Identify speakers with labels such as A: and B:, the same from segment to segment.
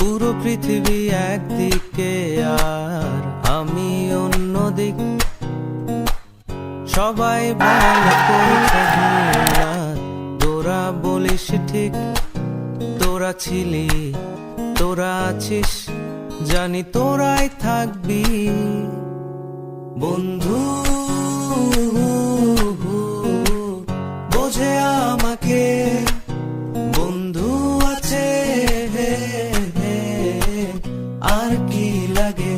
A: পুরো পৃথিবী একদিকে আর আমি অন্যদিক, সবাই ভালো করছে তোরা বলিস ঠিক, তোরা ছিলি তোরা আছিস জানি তোরাই থাকবি বন্ধু, বোঝে আমাকে বন্ধু আছে আর কি লাগে।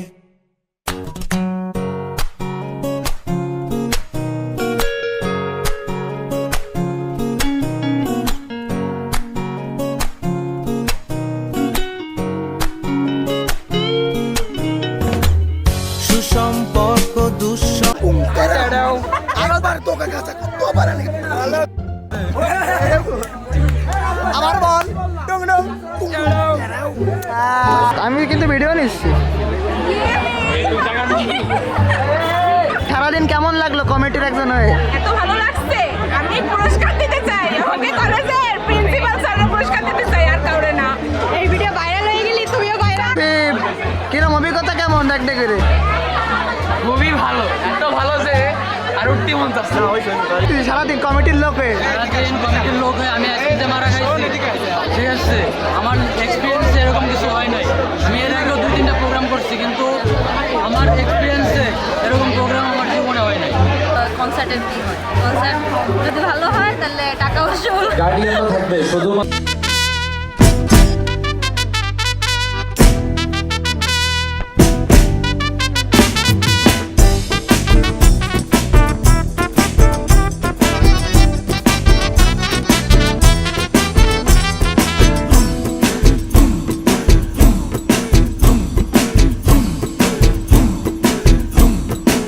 A: সুসম্পর্ক
B: আমি কিন্তু ভিডিও নিচ্ছি। সারাদিন কেমন লাগলো কমিটির একজন হয়ে?
C: এত ভালো লাগছে, আমি পুরস্কার দিতে চাই, আমাকে কলেজের প্রিন্সিপাল স্যারের পুরস্কার দিতে চাই, আর কাউরে না। এই ভিডিও ভাইরাল হয়ে গেলি তুমিও ভাইরাল।
B: কিরম অভিজ্ঞতা কেমন দেখতে করে?
D: খুবই ভালো, এত ভালো যে আর উঠতে মন চাচ্ছে না।
B: তুই সারাদিন কমিটির লোক হয়ে
D: সারাদিন কমিটির লোক হয়ে আমি একসাথে মারা খাইছি, ঠিক আছে। আমার এক্সপিরিয়েন্স এরকম কিছু হয় নাই। আমি এর আগেও 2-3টা প্রোগ্রাম করছি, কিন্তু আমার এক্সপিরিয়েন্সে এরকম প্রোগ্রাম আমার জীবনে হয় নাই।
C: কনসার্টের কি হয়, কনসার্ট যদি ভালো হয় তাহলে টাকা উসুল।
E: গার্ডিয়ানও থাকবে শুধুমাত্র